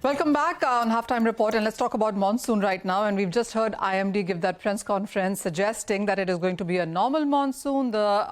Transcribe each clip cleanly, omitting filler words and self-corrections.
Welcome back on Halftime Report, and let's talk about monsoon right now. And we've just heard IMD give that press conference suggesting that it is going to be a normal monsoon. The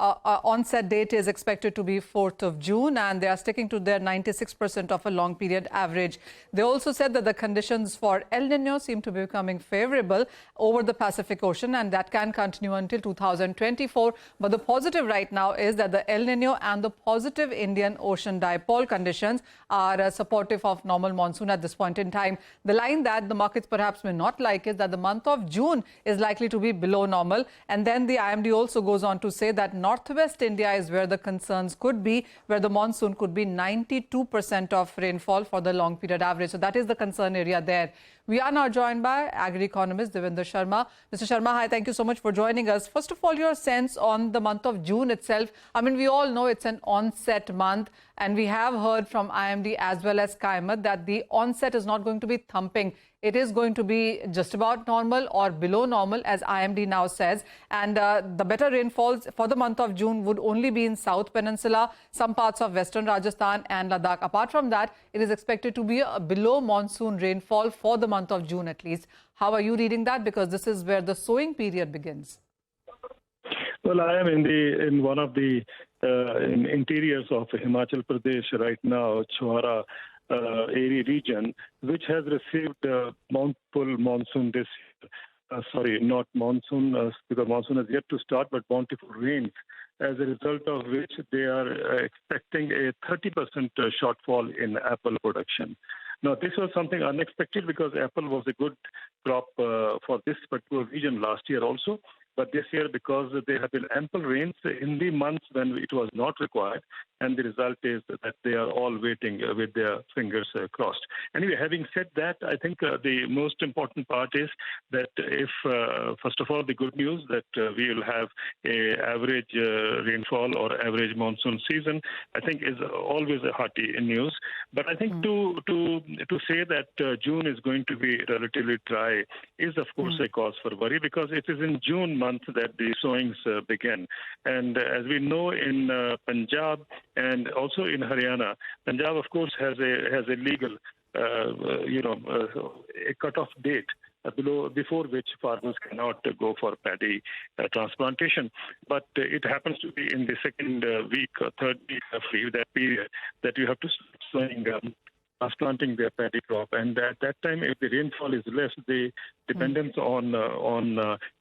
onset date is expected to be 4th of June, and they are sticking to their 96% of a long period average. They also said that the conditions for El Nino seem to be becoming favorable over the Pacific Ocean, and that can continue until 2024. But the positive right now is that the El Nino and the positive Indian Ocean dipole conditions are supportive of normal monsoon at this point in time. The line that the markets perhaps may not like is that the month of June is likely to be below normal. And then the IMD also goes on to say that Northwest India is where the concerns could be, where the monsoon could be 92% of rainfall for the long period average. So that is the concern area there. We are now joined by Agri Economist Devinder Sharma. Mr. Sharma, hi, thank you so much for joining us. First of all, your sense on the month of June itself. I mean, we all know it's an onset month, and we have heard from IMD as well as Kaimat that the onset is not going to be thumping. It is going to be just about normal or below normal, as IMD now says. And the better rainfalls for the month of June would only be in South Peninsula, some parts of Western Rajasthan and Ladakh. Apart from that, it is expected to be a below monsoon rainfall for the month of June at least. How are you reading that? Because this is where the sowing period begins. Well, I am in one of the interiors of Himachal Pradesh right now, Chhara area region, which has received bountiful monsoon this year. Sorry, not monsoon, because monsoon is yet to start, but bountiful rains, as a result of which they are expecting a 30% shortfall in apple production. Now, this was something unexpected because apple was a good crop for this particular region last year also. But this year, because there have been ample rains in the months when it was not required, and the result is that they are all waiting with their fingers crossed. Anyway, having said that, I think the most important part is that if, first of all, the good news that we will have a average rainfall or average monsoon season, I think is always a hearty news. But I think to say that June is going to be relatively dry is, of course, a cause for worry, because it is in June month that the sowings begin. And as we know, in Punjab and also in Haryana, Punjab, of course, has a legal, a cutoff date before which farmers cannot go for paddy transplantation. But it happens to be in the second week or third week of that period that you have to start sowing transplanting their paddy crop, and at that time, if the rainfall is less, the dependence on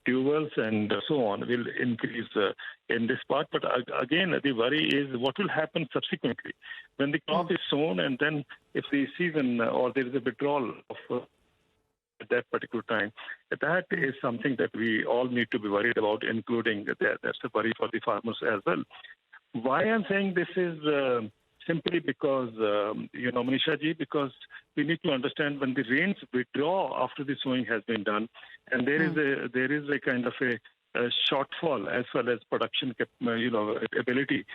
tube and so on will increase in this part. But again, the worry is what will happen subsequently when the crop is sown, and then if the season or there is a withdrawal of at that particular time. That is something that we all need to be worried about, including that's a worry for the farmers as well. Why I'm saying this is simply because, Manisha ji, because we need to understand when the rains withdraw after the sowing has been done, and there is a kind of a shortfall as far as production, ability,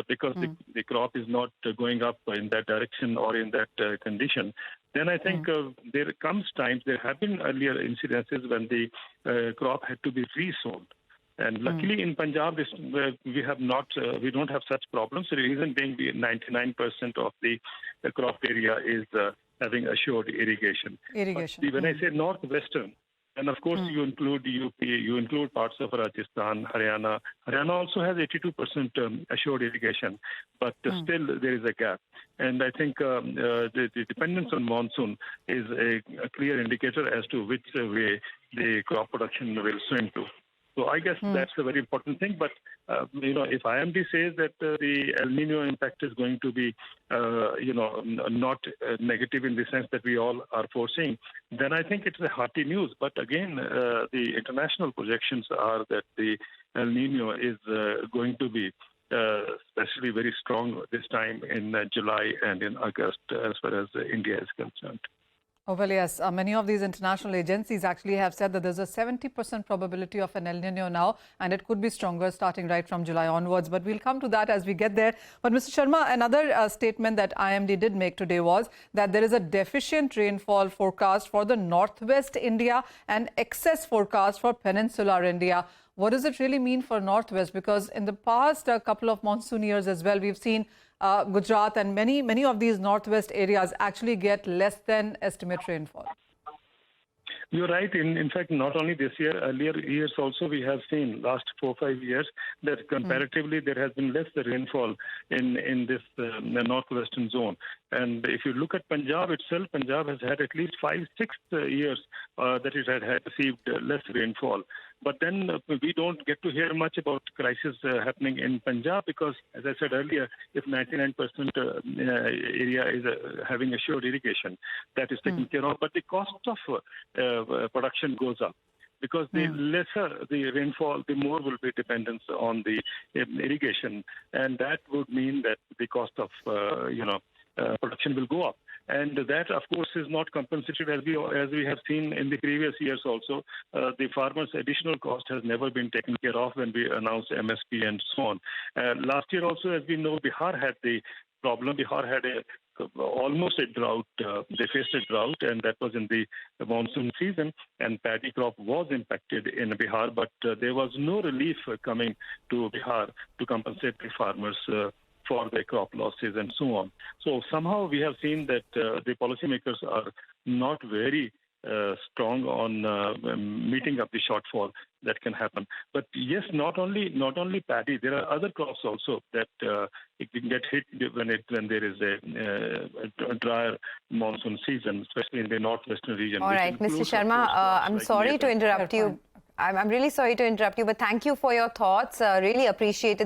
because the crop is not going up in that direction or in that condition. Then I think there comes times, there have been earlier incidences when the crop had to be re-sown. And luckily in Punjab, we don't have such problems. The reason being 99% of the crop area is having assured irrigation. But when I say northwestern, and of course you include UP, you include parts of Rajasthan, Haryana. Haryana also has 82% assured irrigation, but still there is a gap. And I think the dependence on monsoon is a clear indicator as to which way the crop production will swing to. So I guess that's a very important thing. But, if IMD says that the El Nino impact is going to be, not negative in the sense that we all are foreseeing, then I think it's a hearty news. But again, the international projections are that the El Nino is going to be especially very strong this time in July and in August as far as India is concerned. Oh, well, yes. Many of these international agencies actually have said that there's a 70% probability of an El Nino now, and it could be stronger starting right from July onwards. But we'll come to that as we get there. But Mr. Sharma, another statement that IMD did make today was that there is a deficient rainfall forecast for the northwest India and excess forecast for peninsular India. What does it really mean for northwest? Because in the past couple of monsoon years as well, we've seen Gujarat and many of these northwest areas actually get less than estimate rainfall. You're right. In fact, not only this year, earlier years also we have seen, last 4 or 5 years, that comparatively there has been less rainfall in this northwestern zone. And if you look at Punjab itself, Punjab has had at least 5, 6 years that it had received less rainfall. But then we don't get to hear much about crisis happening in Punjab because, as I said earlier, if 99% area is having assured irrigation, that is taken care of. But the cost of production goes up because the lesser the rainfall, the more will be dependence on the irrigation. And that would mean that the cost of, production will go up. And that, of course, is not compensated as we have seen in the previous years also. The farmers' additional cost has never been taken care of when we announced MSP and so on. Last year also, as we know, Bihar had the problem. Bihar had almost a drought. They faced a drought, and that was in the monsoon season, and paddy crop was impacted in Bihar, but there was no relief coming to Bihar to compensate the farmers for their crop losses and so on. So somehow we have seen that the policymakers are not very strong on meeting up the shortfall that can happen. But yes, not only paddy, there are other crops also that it can get hit when there is a drier monsoon season, especially in the northwestern region. All right, Mr. Sharma, I'm sorry to interrupt you. I'm really sorry to interrupt you, but thank you for your thoughts. Really appreciate it.